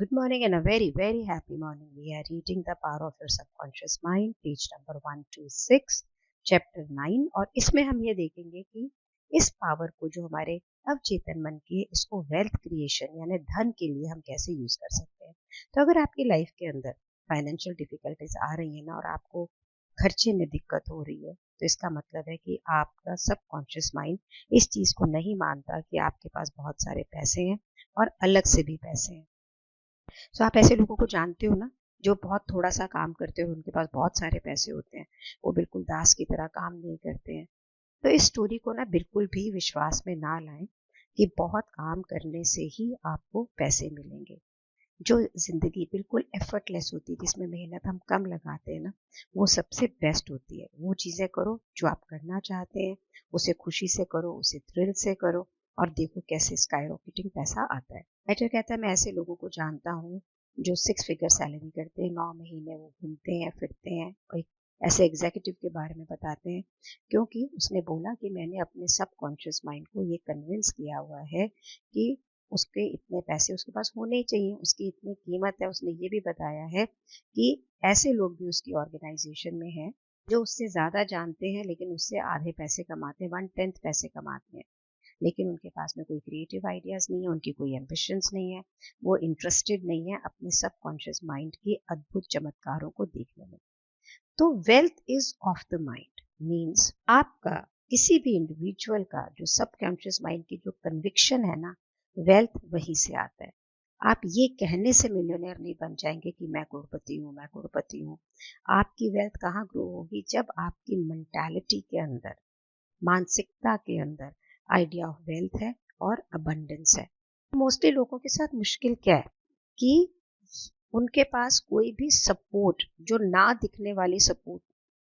Good morning and a very, very happy morning. We are reading The Power of Your Subconscious Mind, page number 126, chapter 9. और इसमें हम ये देखेंगे कि इस पावर को जो हमारे अवचेतन मन की है, इसको वेल्थ क्रिएशन यानी धन के लिए हम कैसे यूज कर सकते हैं। तो अगर आपकी लाइफ के अंदर फाइनेंशियल डिफिकल्टीज आ रही है ना और आपको खर्चे में दिक्कत हो रही है, तो इसका मतलब है कि आपका सबकॉन्शियस माइंड इस चीज को नहीं मानता कि आपके पास बहुत सारे पैसे हैं और अलग से भी पैसे हैं। तो आप ऐसे लोगों को जानते हो ना, जो बहुत थोड़ा सा काम करते हो, उनके पास बहुत सारे पैसे होते हैं, वो बिल्कुल दास की तरह काम नहीं करते हैं। तो इस स्टोरी को ना बिल्कुल भी विश्वास में ना लाएं कि बहुत काम करने से ही आपको पैसे मिलेंगे। जो जिंदगी बिल्कुल एफर्टलेस होती है, जिसमें मेहनत हम कम लगाते हैं ना, वो सबसे बेस्ट होती है। वो चीजें करो जो आप करना चाहते हैं, उसे खुशी से करो, उसे थ्रिल से करो और देखो कैसे स्काई रॉकेटिंग पैसा आता है। राइटर कहता है, मैं ऐसे लोगों को जानता हूँ जो 6 फिगर सैलरी करते हैं, 9 महीने वो घूमते हैं फिरते हैं। और एक ऐसे एग्जीक्यूटिव के बारे में बताते हैं, क्योंकि उसने बोला कि मैंने अपने सबकॉन्शियस माइंड को ये कन्विंस किया हुआ है कि उसके इतने पैसे उसके पास होने ही चाहिए, उसकी इतनी कीमत है। उसने ये भी बताया है कि ऐसे लोग भी उसकी ऑर्गेनाइजेशन में हैं जो उससे ज्यादा जानते हैं लेकिन उससे आधे पैसे कमाते हैं, 1/10 पैसे कमाते हैं, लेकिन उनके पास में कोई क्रिएटिव आइडियाज नहीं है, उनकी कोई एम्बिशंस नहीं है, वो इंटरेस्टेड नहीं है अपने सबकॉन्शियस माइंड के अद्भुत चमत्कारों को देखने में। तो wealth is of the mind means आपका किसी भी इंडिविजुअल का जो सबकॉन्शियस माइंड की जो कन्विक्शन है ना, वेल्थ वहीं से आता है। आप ये कहने से मिलियनर नहीं बन जाएंगे कि मैं करोड़पति हूँ, मैं करोड़पति हूँ। आपकी वेल्थ कहाँ ग्रो होगी? जब आपकी मेंटालिटी के अंदर, मानसिकता के अंदर आइडिया ऑफ वेल्थ है और अबंडेंस है। मोस्टली लोगों के साथ मुश्किल क्या है कि उनके पास कोई भी सपोर्ट, जो ना दिखने वाली सपोर्ट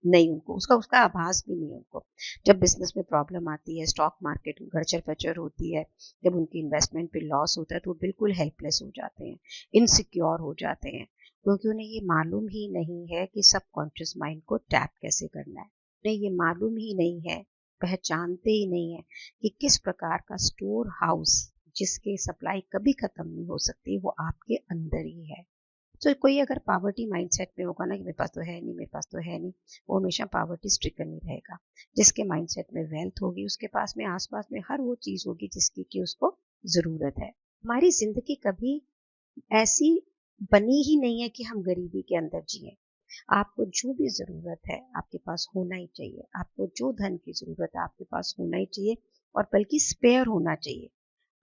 नहीं, उनको उसका आभास भी नहीं है उनको। जब बिजनेस में प्रॉब्लम आती है, स्टॉक मार्केट में गड़चर पचर होती है, जब उनकी इन्वेस्टमेंट पे लॉस होता है, तो वो बिल्कुल हेल्पलेस हो जाते हैं, इनसिक्योर हो जाते हैं, क्योंकि उन्हें ये मालूम ही नहीं है कि सबकॉन्शियस माइंड को टैप कैसे करना है। उन्हें ये मालूम ही नहीं है, पहचानते ही नहीं है कि किस प्रकार का स्टोर हाउस जिसके सप्लाई कभी खत्म नहीं हो सकती, वो आपके अंदर ही है। तो कोई अगर पावर्टी माइंडसेट में होगा ना कि मेरे पास तो है नहीं, मेरे पास तो है नहीं, वो हमेशा पावर्टी स्ट्रिकन ही रहेगा। जिसके माइंडसेट में वेल्थ होगी, उसके पास में आसपास में हर वो चीज होगी जिसकी कि उसको जरूरत है। हमारी जिंदगी कभी ऐसी बनी ही नहीं है कि हम गरीबी के अंदर जिए। आपको जो भी जरूरत है आपके पास होना ही चाहिए। आपको जो धन की जरूरत है आपके पास होना ही चाहिए, और बल्कि स्पेयर होना चाहिए।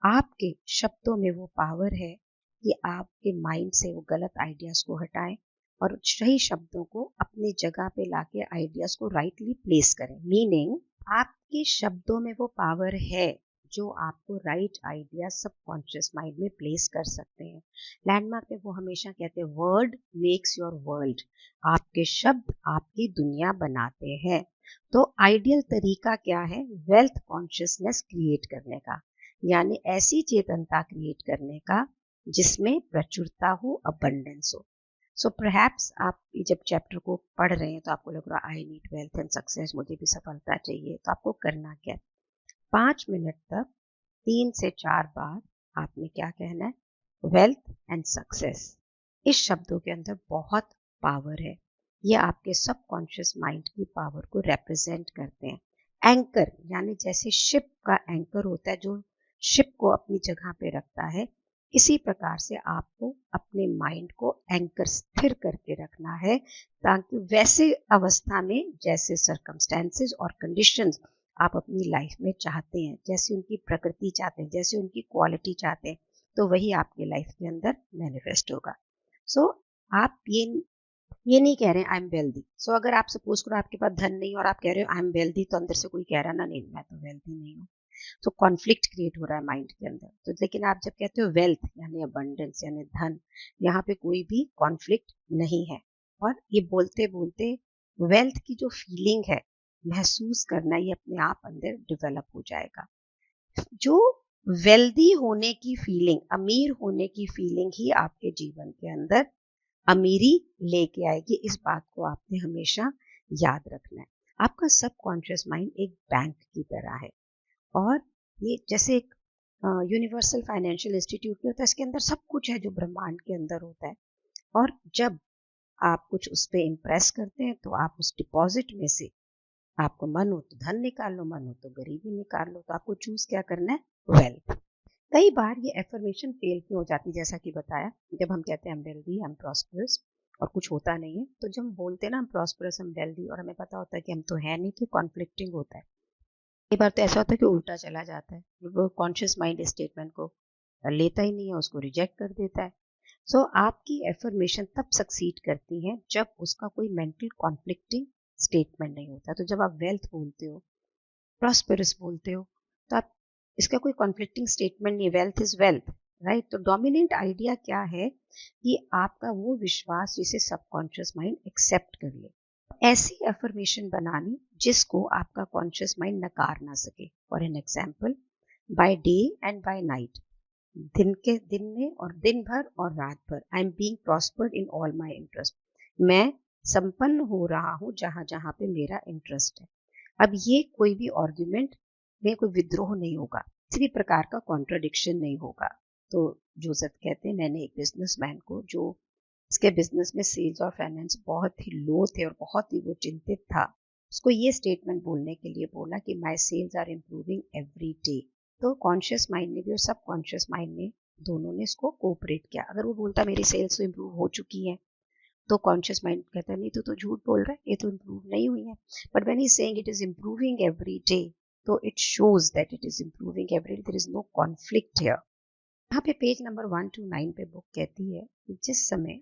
आपके शब्दों में वो पावर है कि आपके माइंड से वो गलत आइडियाज को हटाएं और सही शब्दों को अपनी जगह पे लाके आइडियाज को राइटली प्लेस करें। मीनिंग, आपके शब्दों में वो पावर है जो आपको राइट आइडिया सबकॉन्शियस माइंड में प्लेस कर सकते हैं। लैंडमार्क में वो हमेशा कहते हैं, वर्ड मेक्स योर वर्ल्ड। आपके शब्द आपकी दुनिया बनाते हैं। तो आइडियल तरीका क्या है? वेल्थ कॉन्शियसनेस क्रिएट करने का, यानी ऐसी चेतनता क्रिएट करने का जिसमें प्रचुरता हो, अबंडेंस हो। सो परहैप्स आप जब चैप्टर को पढ़ रहे हैं तो आपको लग रहा है I need wealth and success, मुझे भी सफलता चाहिए। तो आपको करना क्या है? 5 मिनट तक 3 से 4 बार आपने क्या कहना है? Wealth and success. इस शब्दों के अंदर बहुत पावर है। ये आपके सबकॉन्शियस माइंड की पावर को रिप्रेजेंट करते हैं। एंकर यानी जैसे शिप का एंकर होता है जो शिप को अपनी जगह पे रखता है, इसी प्रकार से आपको अपने माइंड को एंकर स्थिर करके रखना है, ताकि वैसे अवस्था में जैसे सर्कमस्टेंसेस और कंडीशंस आप अपनी लाइफ में चाहते हैं, जैसे उनकी प्रकृति चाहते हैं, जैसे उनकी क्वालिटी चाहते हैं, तो वही आपकी लाइफ के अंदर मैनिफेस्ट होगा। सो आप ये नहीं कह रहे हैं आई एम वेल्दी। सो अगर आप सपोज करो आपके पास धन नहीं और आप कह रहे हो आई एम वेल्दी, तो अंदर से कोई कह रहा ना नहीं मैं तो वेल्दी नहीं हूँ, तो कॉन्फ्लिक्ट क्रिएट हो रहा है माइंड के अंदर। तो लेकिन आप जब कहते हो वेल्थ यानी अबंडेंस यानी धन, यहाँ पे कोई भी कॉन्फ्लिक्ट नहीं है। और ये बोलते बोलते वेल्थ की जो फीलिंग है महसूस करना, ये अपने आप अंदर डेवलप हो जाएगा। जो वेल्दी होने की फीलिंग, अमीर होने की फीलिंग ही आपके जीवन के अंदर अमीरी लेके आएगी। इस बात को आपने हमेशा याद रखना है। आपका सबकॉन्शियस माइंड एक बैंक की तरह है, और ये जैसे एक यूनिवर्सल फाइनेंशियल इंस्टीट्यूट में होता है, इसके अंदर सब कुछ है जो ब्रह्मांड के अंदर होता है। और जब आप कुछ उस पर इम्प्रेस करते हैं तो आप उस डिपॉजिट में से, आपको मन हो तो धन निकाल लो, मन हो तो गरीबी निकाल लो, तो आपको चूज क्या करना है? वेल्थ। कई बार ये एफर्मेशन फेल क्यों हो जाती है? जैसा कि बताया, जब हम कहते हैं हम वेल्दी, हम प्रॉस्परस, और कुछ होता नहीं है, तो जब हम बोलते हैं ना हम प्रॉस्परस, हम वेल्दी, और हमें पता होता है कि हम तो है नहीं, तो कॉन्फ्लिक्टिंग होता है। कई बार तो ऐसा होता है कि उल्टा चला जाता है, वो कॉन्शियस माइंड इस स्टेटमेंट को लेता ही नहीं है, उसको रिजेक्ट कर देता है। सो आपकी एफर्मेशन तब सक्सीड करती है जब उसका कोई मेंटल कॉन्फ्लिक्टिंग स्टेटमेंट नहीं होता। तो जब आप वेल्थ बोलते हो, प्रॉस्पेरस बोलते हो, तो आप, इसका कोई कॉन्फ्लिक्टिंग स्टेटमेंट नहीं, वेल्थ इज वेल्थ, राइट? तो डोमिनेंट आइडिया क्या है कि आपका वो विश्वास जिसे सबकॉन्शियस माइंड एक्सेप्ट कर ले, ऐसी अफर्मेशन बनानी जिसको आपका कॉन्शियस माइंड नकार ना सके। For an example, by day and by night, दिन में और दिन भर और रात भर, I am being prospered in all my interest, मैं संपन्न हो रहा हूँ जहां जहां पे मेरा इंटरेस्ट है। अब ये कोई भी आर्ग्यूमेंट में कोई विद्रोह नहीं होगा, किसी भी प्रकार का कॉन्ट्रडिक्शन नहीं होगा। तो जोसेफ कहते हैं, मैंने एक बिजनेसमैन को, जो इसके बिजनेस में सेल्स और फाइनेंस बहुत ही लो थे और बहुत ही वो चिंतित था, उसको ये स्टेटमेंट बोलने के लिए बोला कि my sales are improving every day. तो कॉन्शियस माइंड ने भी और सब कॉन्शियस माइंड ने, दोनों ने इसको कोऑपरेट किया। अगर वो बोलता मेरी सेल्स तो इम्प्रूव हो चुकी है, तो कॉन्शियस माइंड कहता नहीं, तो झूठ बोल रहा है, ये तो इम्प्रूव नहीं हुई है। But when he is saying it is improving every day, तो it shows that it is improving every day, there is no conflict here. यहाँ पे पेज नंबर 129 पे बुक कहती है कि जिस समय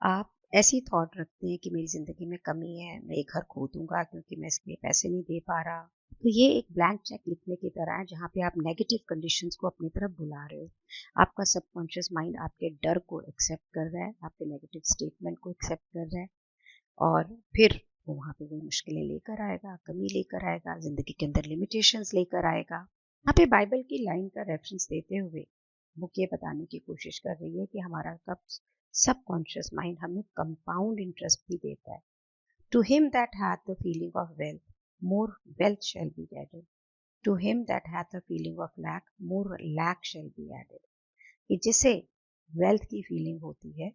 आप ऐसी थॉट रखते हैं कि मेरी जिंदगी में कमी है, मैं ये घर खो दूंगा क्योंकि मैं इसके लिए पैसे नहीं दे पा रहा, तो ये एक ब्लैंक चेक लिखने की तरह है, जहाँ पे आप नेगेटिव कंडीशंस को अपनी तरफ बुला रहे हो। आपका सबकॉन्शियस माइंड आपके डर को एक्सेप्ट कर रहा है, आपके नेगेटिव स्टेटमेंट को एक्सेप्ट कर रहा है, और फिर वो वहाँ पे कोई मुश्किलें लेकर आएगा, कमी लेकर आएगा, जिंदगी के अंदर लिमिटेशंस लेकर आएगा। यहाँ पे बाइबल की लाइन का रेफरेंस देते हुए बुक ये बताने की कोशिश कर रही है कि हमारा कब सबकॉन्शियस माइंड हमें कंपाउंड इंटरेस्ट भी देता है। To him that hath the feeling of wealth, more wealth shall be added, to him that hath the feeling of lack, more lack shall be added. कि जिसे वेल्थ की feeling होती है,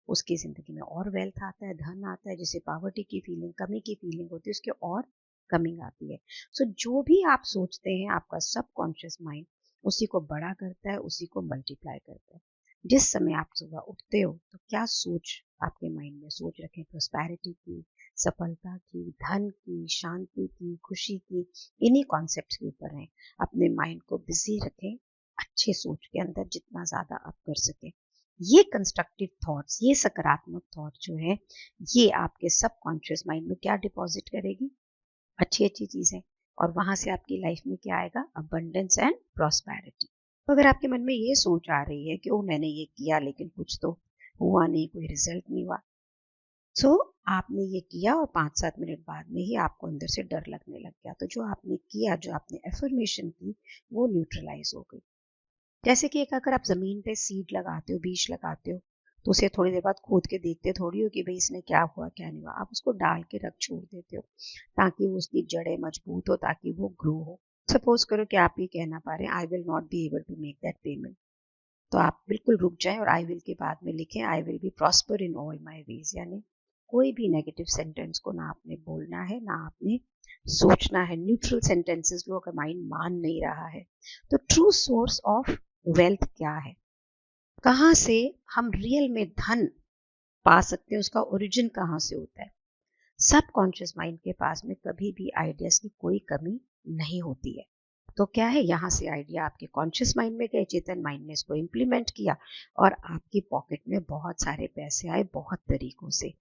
उसकी जिंदगी में और वेल्थ आता है, धन आता है। जिसे पॉवर्टी की फीलिंग, कमी की फीलिंग होती है, उसके और कमी आती है। सो जो भी आप सोचते हैं, आपका सबकॉन्शियस माइंड उसी को बड़ा करता है, उसी को मल्टीप्लाई करता है। जिस समय आप सुबह उठते हो, तो क्या सोच आपके माइंड में सोच रखें? प्रोस्पैरिटी की, सफलता की, धन की, शांति की, खुशी की, इन्हीं कॉन्सेप्ट के ऊपर रहें। अपने माइंड को बिजी रखें अच्छे सोच के अंदर, जितना ज्यादा आप कर सकें। ये कंस्ट्रक्टिव थॉट्स, ये सकारात्मक थॉट जो है, ये आपके सबकॉन्शियस माइंड में क्या डिपॉजिट करेगी? अच्छी अच्छी चीजें। और वहां से आपकी लाइफ में क्या आएगा? Abundance and prosperity. तो अगर आपके मन में ये सोच आ रही है कि ओ मैंने ये किया लेकिन कुछ तो हुआ नहीं, कोई रिजल्ट नहीं हुआ, सो आपने ये किया और 5-7 मिनट बाद में ही आपको अंदर से डर लगने लग गया, तो जो आपने किया, जो आपने एफर्मेशन की, वो न्यूट्रलाइज हो गई। जैसे कि एक, अगर आप जमीन पे सीड लगाते हो, बीज लगाते हो, तो उसे थोड़ी देर बाद खोद के देखते थोड़ी हो कि भाई इसने क्या हुआ क्या नहीं हुआ, आप उसको डाल के रख छोड़ देते हो ताकि वो, उसकी जड़ें मजबूत हो, ताकि वो ग्रो हो। सपोज करो कि आप ये कहना पा रहे हैं, I will not be able to make that payment, तो आप बिल्कुल रुक जाएं और आई विल के बाद में लिखें, I will be prosper in all my ways. यानी कोई भी नेगेटिव सेंटेंस को ना आपने बोलना है, ना आपने सोचना है। न्यूट्रल सेंटेंसेस जो अगर माइंड मान नहीं रहा है, तो ट्रू सोर्स ऑफ वेल्थ क्या है, कहाँ से हम रियल में धन पा सकते हैं, उसका ओरिजिन कहाँ से होता है? सबकॉन्शियस माइंड के पास में कभी भी आइडियाज की कोई कमी नहीं होती है। तो क्या है, यहाँ से आइडिया आपके कॉन्शियस माइंड में गए, चेतन माइंड ने इसको इम्प्लीमेंट किया, और आपकी पॉकेट में बहुत सारे पैसे आए, बहुत तरीकों से।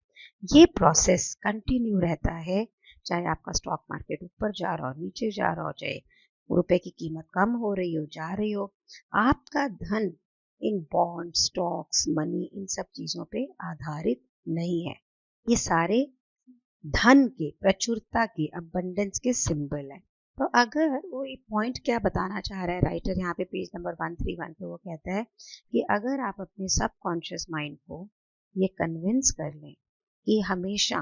ये प्रोसेस कंटिन्यू रहता है, चाहे आपका स्टॉक मार्केट ऊपर जा रहा हो, नीचे जा रहा हो, चाहे रुपए की कीमत कम हो रही हो, जा रही हो। आपका धन इन बॉन्ड, स्टॉक्स, मनी, इन सब चीजों पे आधारित नहीं है। ये सारे धन के, प्रचुरता के, अबंडेंस के सिंबल है। तो अगर वो एक पॉइंट क्या बताना चाह रहा है राइटर, यहाँ पे पेज नंबर 131 पे वो कहता है कि अगर आप अपने सबकॉन्शियस माइंड को ये कन्विंस कर लें कि हमेशा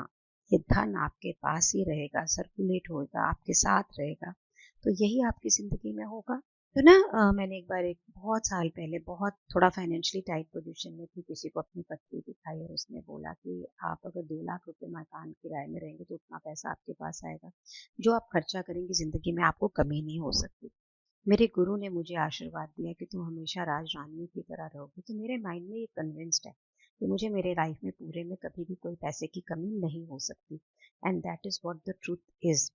ये धन आपके पास ही रहेगा, सर्कुलेट होगा, आपके साथ रहेगा, तो यही आपकी जिंदगी में होगा। तो ना मैंने एक बार एक बहुत साल पहले बहुत थोड़ा फाइनेंशियली टाइट पोजीशन में थी, किसी को अपनी पत्री दिखाई और उसने बोला कि आप अगर 2 लाख रुपए मकान किराए में रहेंगे तो उतना पैसा आपके पास आएगा, जो आप खर्चा करेंगे जिंदगी में आपको कमी नहीं हो सकती। मेरे गुरु ने मुझे आशीर्वाद दिया कि तुम हमेशा राज रानियों की तरह रहोगे, तो मेरे माइंड में ये कन्विंस्ड है कि मुझे मेरे लाइफ में पूरे में कभी भी कोई पैसे की कमी नहीं हो सकती। And that is what the truth is.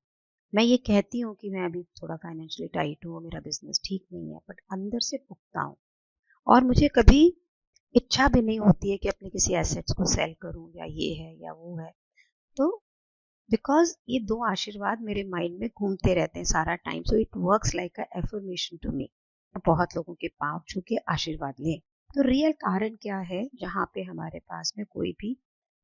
मैं ये कहती हूँ कि मैं अभी थोड़ा फाइनेंशियली टाइट हूँ, मेरा बिजनेस ठीक नहीं है, बट अंदर से पुख्ता हूँ और मुझे कभी इच्छा भी नहीं होती है कि अपने किसी एसेट्स को सेल करूँ या ये है या वो है। तो बिकॉज ये दो आशीर्वाद मेरे माइंड में घूमते रहते हैं सारा time, so it works like a affirmation to me. बहुत लोगों के पांव छू के आशीर्वाद लें। तो रियल कारण क्या है जहाँ पे हमारे पास में कोई भी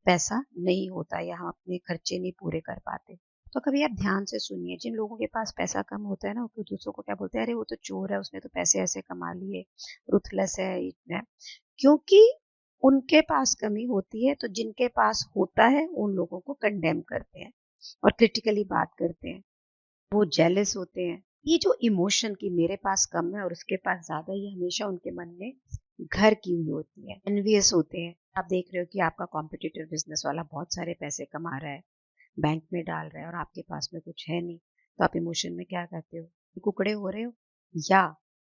पैसा नहीं होता या हम अपने खर्चे नहीं पूरे कर पाते? तो कभी आप ध्यान से सुनिए, जिन लोगों के पास पैसा कम होता है ना, वो दूसरों को क्या बोलते हैं, अरे वो तो चोर है, उसने तो पैसे ऐसे कमा लिए, रुथलेस है, इतना। क्योंकि उनके पास कमी होती है, तो जिनके पास होता है उन लोगों को कंडेम करते हैं और क्रिटिकली बात करते हैं। वो जेलस होते हैं। ये जो इमोशन की मेरे पास कम है और उसके पास ज्यादा, ये हमेशा उनके मन में घर की हुई होती है। एनवियस होते हैं। आप देख रहे हो कि आपका कॉम्पिटिटर बिजनेस वाला बहुत सारे पैसे कमा रहा है, बैंक में डाल रहा है, और आपके पास में कुछ है नहीं, तो आप इमोशन में क्या कहते हो कि कुकड़े हो रहे हो? या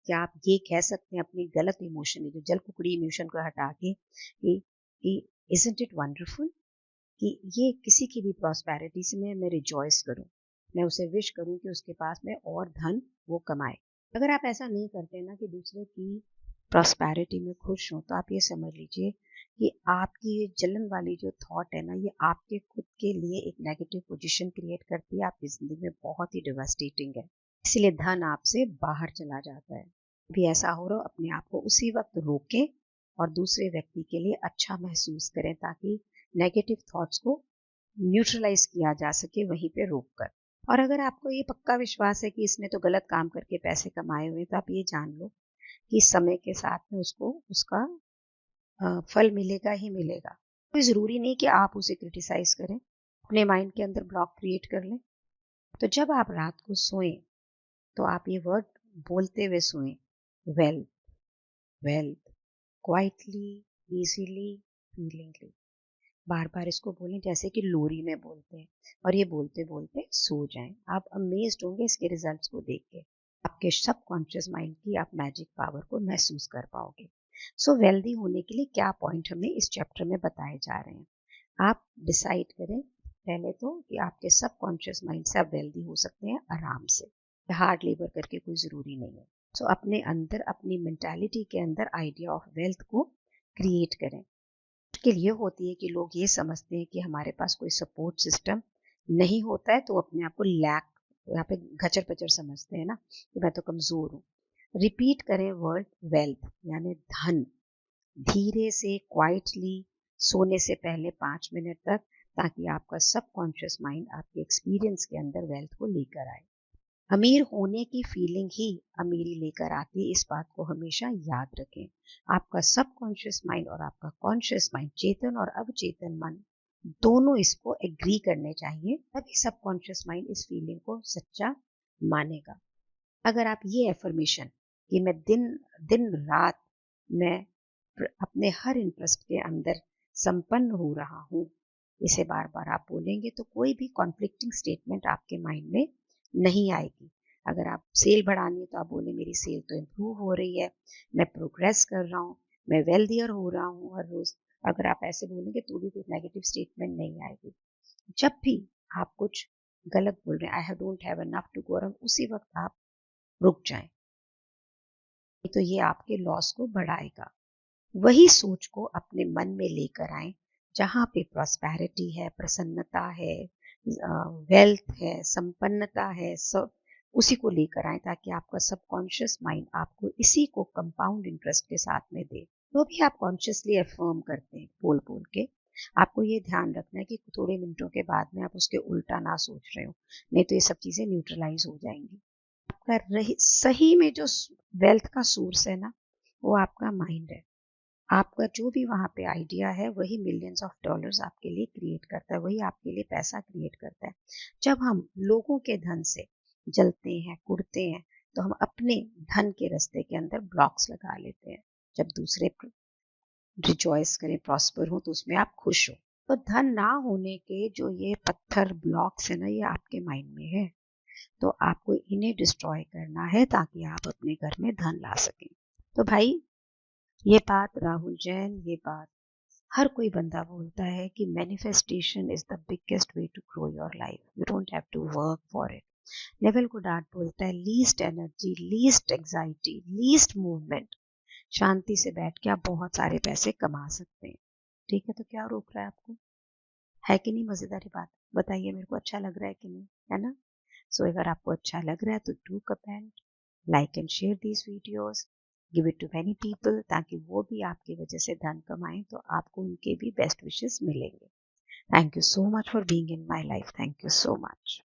क्या आप ये कह सकते हैं अपनी गलत इमोशन, जो जल कुकड़ी इमोशन को हटा के, कि इजंट इट वंडरफुल कि ये किसी की भी प्रॉस्पेरिटी से मैं रिजॉइस करूं, मैं उसे विश करूं कि उसके पास में और धन वो कमाए। अगर आप ऐसा नहीं करते ना कि दूसरे की प्रॉस्पेरिटी में खुश हो, तो आप ये समझ लीजिए कि आपकी ये जलन वाली जो थॉट है ना, ये आपके खुद के लिए एक नेगेटिव पोजीशन क्रिएट करती है, आपकी जिंदगी में बहुत ही डिवास्टेटिंग है। इसलिए धन आपसे बाहर चला जाता है। भी ऐसा हो रहा हो, अपने आप को उसी वक्त रोकें और दूसरे व्यक्ति के लिए अच्छा महसूस करें, ताकि नेगेटिव थॉट्स को न्यूट्रलाइज किया जा सके वहीं पे रोककर। और अगर आपको ये पक्का विश्वास है कि इसने तो गलत काम करके पैसे कमाए हुए, तो आप ये जान लो कि समय के साथ में उसको उसका फल मिलेगा ही मिलेगा। कोई ज़रूरी नहीं कि आप उसे क्रिटिसाइज करें, अपने माइंड के अंदर ब्लॉक क्रिएट कर लें। तो जब आप रात को सोएं, तो आप ये वर्ड बोलते हुए सोएं, वेल्थ, वेल्थ, क्वाइटली, इजीली, फीलिंगली। बार बार इसको बोलें जैसे कि लोरी में बोलते हैं, और ये बोलते बोलते सो जाएं। आप अमेज्ड होंगे इसके रिजल्ट्स को देख के। आपके सबकॉन्शियस माइंड की आप मैजिक पावर को महसूस कर पाओगे। सो वेल्दी होने के लिए क्या पॉइंट हमें इस चैप्टर में बताए जा रहे हैं? आप डिसाइड करें पहले तो कि आपके सबकॉन्शियस माइंड से आप वेल्दी हो सकते हैं आराम से, हार्ड लेबर करके कोई ज़रूरी नहीं है। सो अपने अंदर, अपनी मेंटालिटी के अंदर आइडिया ऑफ वेल्थ को क्रिएट करें। मुश्किल ये होती है कि लोग ये समझते हैं कि हमारे पास कोई सपोर्ट सिस्टम नहीं होता है, तो अपने आप को लैक, यहाँ पे गचर पचर समझते हैं ना कि मैं तो कमजोर हूँ। रिपीट करें वर्ड वेल्थ यानी धन, धीरे से क्वाइटली, सोने से पहले 5 मिनट तक, ताकि आपका सबकॉन्शियस माइंड आपके एक्सपीरियंस के अंदर वेल्थ को लेकर आए। अमीर होने की फीलिंग ही अमीरी लेकर आती है, इस बात को हमेशा याद रखें। आपका सबकॉन्शियस माइंड और आपका कॉन्शियस माइंड, चेतन और अवचेतन मन, दोनों इसको एग्री करने चाहिए, तभी सबकॉन्शियस माइंड इस फीलिंग को सच्चा मानेगा। अगर आप ये एफर्मेशन कि मैं दिन दिन रात मैं अपने हर इंटरेस्ट के अंदर संपन्न हो रहा हूँ, इसे बार बार आप बोलेंगे, तो कोई भी कॉन्फ्लिक्टिंग स्टेटमेंट आपके माइंड में नहीं आएगी। अगर आप सेल बढ़ानी है तो आप बोले मेरी सेल तो इम्प्रूव हो रही है, मैं प्रोग्रेस कर रहा हूँ, मैं वेल्दियर हो रहा हूँ हर रोज। अगर आप ऐसे बोलेंगे तो भी कोई नेगेटिव स्टेटमेंट नहीं आएगी। जब भी आप कुछ गलत बोल रहे हैं, I have don't have enough to go around, उसी वक्त आप रुक जाएं, तो ये आपके लॉस को बढ़ाएगा। वही सोच को अपने मन में लेकर आए जहाँ पे प्रॉस्पेरिटी है, प्रसन्नता है, वेल्थ है, संपन्नता है, सब उसी को लेकर आए, ताकि आपका सबकॉन्शियस माइंड आपको इसी को कंपाउंड इंटरेस्ट के साथ में दे। तो भी आप कॉन्शियसली अफर्म करते हैं बोल बोल के, आपको ये ध्यान रखना है कि थोड़े मिनटों के बाद में आप उसके उल्टा ना सोच रहे हो, नहीं तो ये सब चीजें न्यूट्रलाइज हो जाएंगी। आपका सही में जो वेल्थ का सोर्स है ना, वो आपका माइंड है। आपका जो भी वहाँ पे आइडिया है, वही मिलियंस ऑफ डॉलर्स आपके लिए क्रिएट करता है, वही आपके लिए पैसा क्रिएट करता है। जब हम लोगों के धन से जलते हैं, कुड़ते हैं, तो हम अपने धन के रास्ते के अंदर ब्लॉक्स लगा लेते हैं। जब दूसरे रिजॉइस करें, प्रॉस्पर हो, तो उसमें आप खुश हो। तो धन ना होने के जो ये पत्थर ब्लॉक्स है ना, ये आपके माइंड में है। तो आपको इन्हें डिस्ट्रॉय करना है ताकि आप अपने घर में धन ला सकें। तो भाई, ये बात राहुल जैन, ये बात हर कोई बंदा बोलता है कि manifestation is the biggest way to grow your life, you don't have to work for it. Neville Goddard बोलता है least energy, least anxiety, least movement, शांति से बैठ के आप बहुत सारे पैसे कमा सकते हैं। ठीक है, तो क्या रोक रहा है आपको? है कि नहीं मजेदार बात? बताइए मेरे को अच्छा लग रहा है कि नहीं, है ना? सो अगर आपको अच्छा लग रहा है तो do comment, like and share these videos, give it to many people, ताकि वो भी आपकी वजह से धन कमाएं, तो आपको उनके भी बेस्ट विशेस मिलेंगे। Thank you so much for being in my life. Thank you so much.